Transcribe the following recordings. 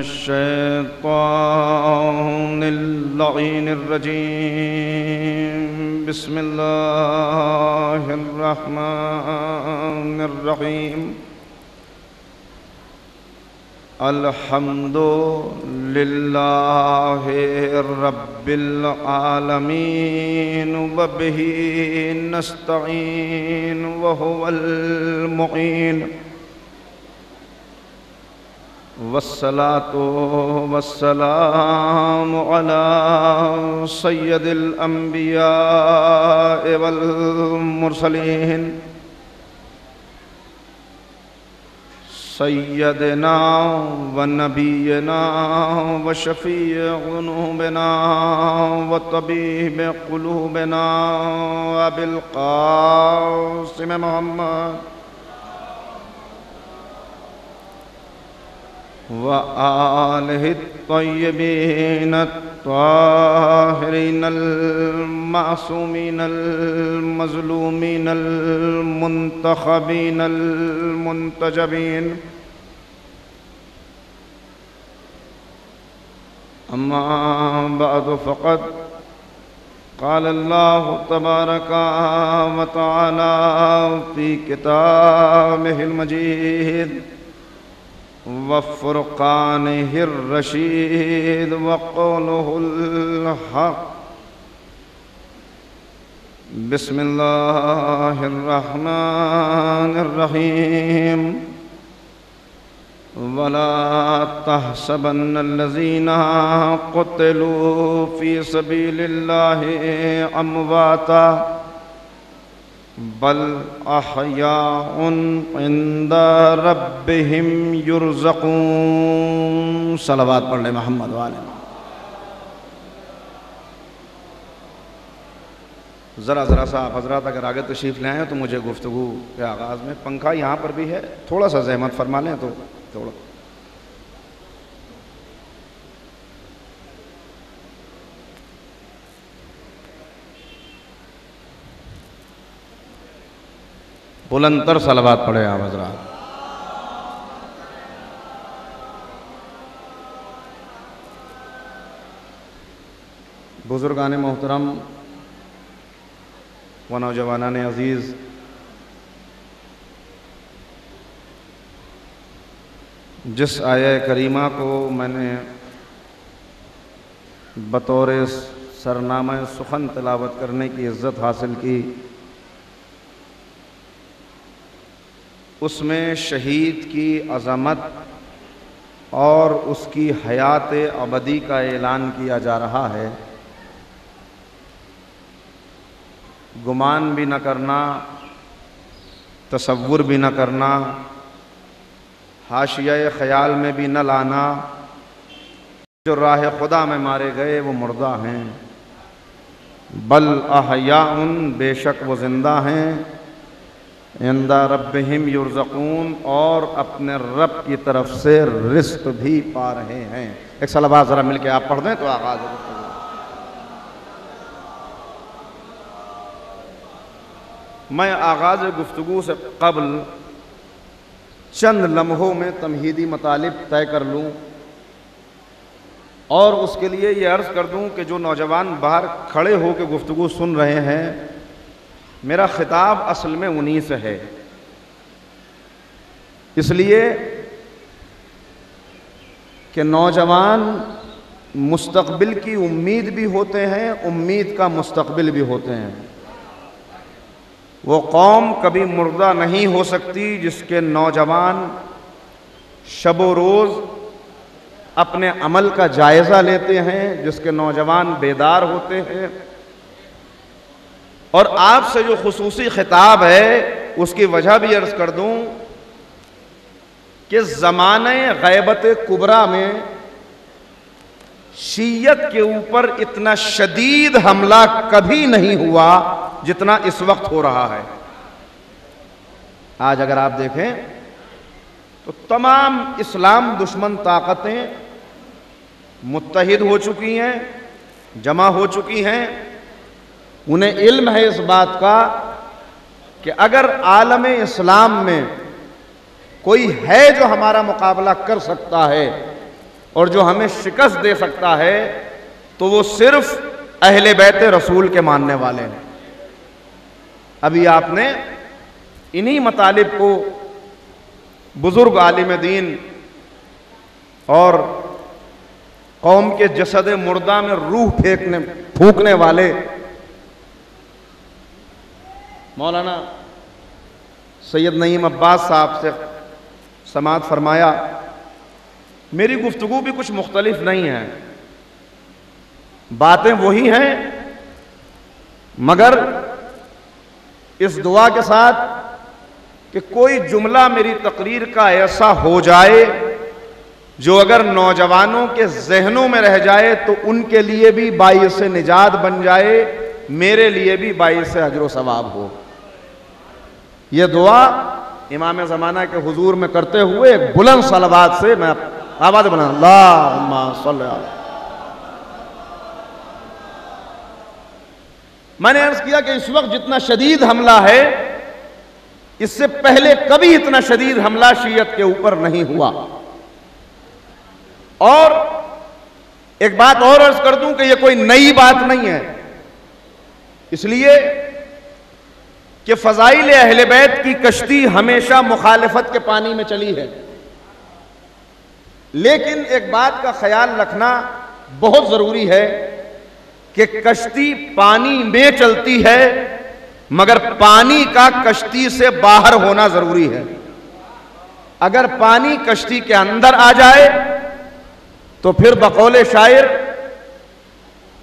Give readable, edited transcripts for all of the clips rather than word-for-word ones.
الشيطان اللعين الرجيم. بسم الله الرحمن الرحيم. الحمد لله رب العالمين وبه نستعين وهو المعين. والصلاة والسلام على سيد الأنبياء والمرسلين سيدنا ونبينا وشفيع ذنوبنا وطبيب قلوبنا أبي القاسم محمد وآله الطيبين الطاهرين المعصومين المظلومين المنتخبين المنتجبين. أما بعد فقد قال الله تبارك وتعالى في كتابه المجيد وفرقانه الرشيد وقوله الحق. بسم الله الرحمن الرحيم. ولا تحسبن الذين قتلوا في سبيل الله أمواتا بل أحياء عند ربهم يرزقون. صلوات پڑھ لیں محمد والے. ذرا سا آپ حضرات اگر آگے تشریف لے آئیں تو مجھے گفتگو کے آغاز میں پنکھا یہاں پر بھی ہے، تھوڑا سا زحمت فرما لیں تو تھوڑا. بلند تر صلوات پڑھے آپ حضرات. بزرگان محترم و نوجوانان عزیز، جس آیہ کریمہ کو میں نے بطور سرنامہ سخن تلاوت کرنے کی عزت حاصل کی، اس میں شہید کی عظمت اور اس کی حیات ابدی کا اعلان کیا جا رہا ہے. گمان بھی نہ کرنا، تصور بھی نہ کرنا، حاشیہ خیال میں بھی نہ لانا. جو راہ خدا میں مارے گئے وہ مردہ ہیں، بل احیاء، بے شک وہ زندہ ہیں، عند ربہم یرزقون، اور اپنے رب کی طرف سے رزق بھی پا رہے ہیں. ایک صلوات ذرا مل کے آپ پڑھ دیں تو آغاز ہو. میں آغاز گفتگو سے قبل چند لمحوں میں تمہیدی مطالب طے کر لوں اور اس کے لیے یہ عرض کر دوں کہ جو نوجوان باہر کھڑے ہو کے گفتگو سن رہے ہیں، میرا خطاب اصل میں انہی سے ہے. اس لیے کہ نوجوان مستقبل کی امید بھی ہوتے ہیں، امید کا مستقبل بھی ہوتے ہیں. وہ قوم کبھی مردہ نہیں ہو سکتی جس کے نوجوان شب و روز اپنے عمل کا جائزہ لیتے ہیں، جس کے نوجوان بیدار ہوتے ہیں. اور آپ سے جو خصوصی خطاب ہے اس کی وجہ بھی عرض کر دوں کہ زمانہ غیبت کبریٰ میں شیعت کے اوپر اتنا شدید حملہ کبھی نہیں ہوا جتنا اس وقت ہو رہا ہے. آج اگر آپ دیکھیں تو تمام اسلام دشمن طاقتیں متحد ہو چکی ہیں، جمع ہو چکی ہیں. انہیں علم ہے اس بات کا کہ اگر عالم اسلام میں کوئی ہے جو ہمارا مقابلہ کر سکتا ہے اور جو ہمیں شکست دے سکتا ہے تو وہ صرف اہل بیت رسول کے ماننے والے ہیں۔ ابھی آپ نے انہی مطالب کو بزرگ عالم دین اور قوم کے جسد مردہ میں روح پھونکنے والے مولانا سید نعیم عباس صاحب سے سماعت فرمایا۔ میری گفتگو بھی کچھ مختلف نہیں ہے، باتیں وہی ہیں، مگر اس دعا کے ساتھ کہ کوئی جملہ میری تقریر کا ایسا ہو جائے جو اگر نوجوانوں کے ذہنوں میں رہ جائے تو ان کے لیے بھی باعث نجات بن جائے، میرے لیے بھی باعث اجر و ثواب ہو۔ یہ دعا امام زمانہ کے حضور میں کرتے ہوئے ایک بلند صلوات سے میں آواز بلند اللہم صلی علی۔ میں نے عرض کیا کہ اس وقت جتنا شدید حملہ ہے اس سے پہلے کبھی اتنا شدید حملہ شیعت کے اوپر نہیں ہوا۔ اور ایک بات اور عرض کر دوں کہ یہ کوئی نئی بات نہیں ہے، اس لیے کہ فضائل اہل بیت کی کشتی ہمیشہ مخالفت کے پانی میں چلی ہے، لیکن ایک بات کا خیال رکھنا بہت ضروری ہے کہ کشتی پانی میں چلتی ہے مگر پانی کا کشتی سے باہر ہونا ضروری ہے۔ اگر پانی کشتی کے اندر آ جائے تو پھر بقول شاعر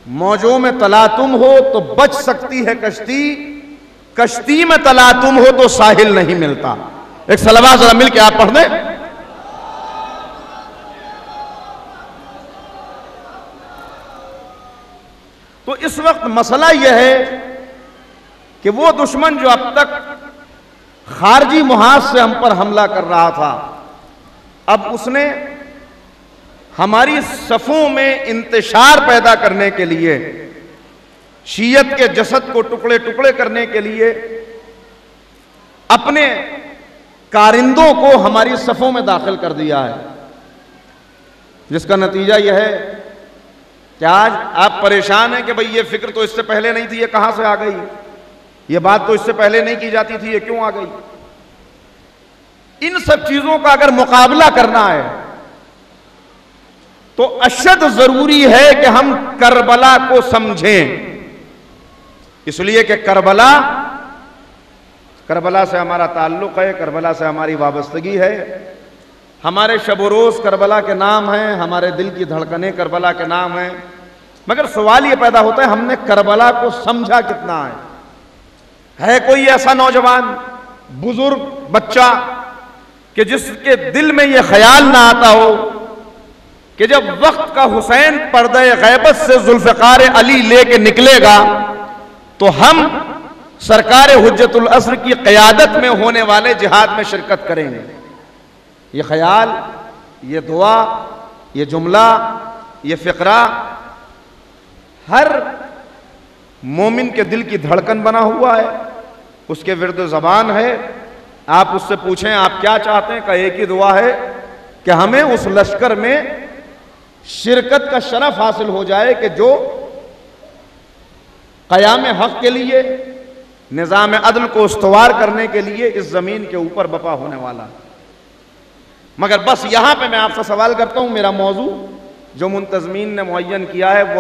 موجوں میں تلاطم ہو تو بچ سکتی ہے کشتی، کشتی میں تلاطم ہو تو ساحل نہیں ملتا۔ ایک صلوات ذرا مل کے آپ پڑھ دیں۔ تو اس وقت مسئلہ یہ ہے کہ وہ دشمن جو اب تک خارجی محاذ سے ہم پر حملہ کر رہا تھا، اب اس نے ہماری صفوں میں انتشار پیدا کرنے کے لیے، شیعت کے جسد کو ٹکڑے ٹکڑے کرنے کے لیے اپنے کارندوں کو ہماری صفوں میں داخل کر دیا ہے، جس کا نتیجہ یہ ہے کہ آج آپ پریشان ہیں کہ بھئی یہ فکر تو اس سے پہلے نہیں تھی، یہ کہاں سے آ گئی؟ یہ بات تو اس سے پہلے نہیں کی جاتی تھی، یہ کیوں آ گئی؟ ان سب چیزوں کا اگر مقابلہ کرنا ہے تو اشد ضروری ہے کہ ہم کربلا کو سمجھیں، اس لیے کہ کربلا سے ہمارا تعلق ہے، کربلا سے ہماری وابستگی ہے، ہمارے شب و روز کربلا کے نام ہیں، ہمارے دل کی دھڑکنیں کربلا کے نام ہیں، مگر سوال یہ پیدا ہوتا ہے ہم نے کربلا کو سمجھا کتنا ہے کوئی ایسا نوجوان، بزرگ، بچہ کہ جس کے دل میں یہ خیال نہ آتا ہو کہ جب وقت کا حسین پردہ غیبت سے ذوالفقار علی لے کے نکلے گا تو ہم سرکار حجت العصر کی قیادت میں ہونے والے جہاد میں شرکت کریں گے؟ یہ خیال، یہ دعا، یہ جملہ، یہ فقرہ ہر مومن کے دل کی دھڑکن بنا ہوا ہے، اس کے ورد زبان ہے۔ آپ اس سے پوچھیں آپ کیا چاہتے ہیں، کہ ایک ہی دعا ہے کہ ہمیں اس لشکر میں شرکت کا شرف حاصل ہو جائے کہ جو قیام حق کے لیے، نظام عدل کو استوار کرنے کے لیے اس زمین کے اوپر بپا ہونے والا۔ مگر بس یہاں پہ میں آپ سے سوال کرتا ہوں، میرا موضوع جو منتظمین نے معین کیا ہے وہ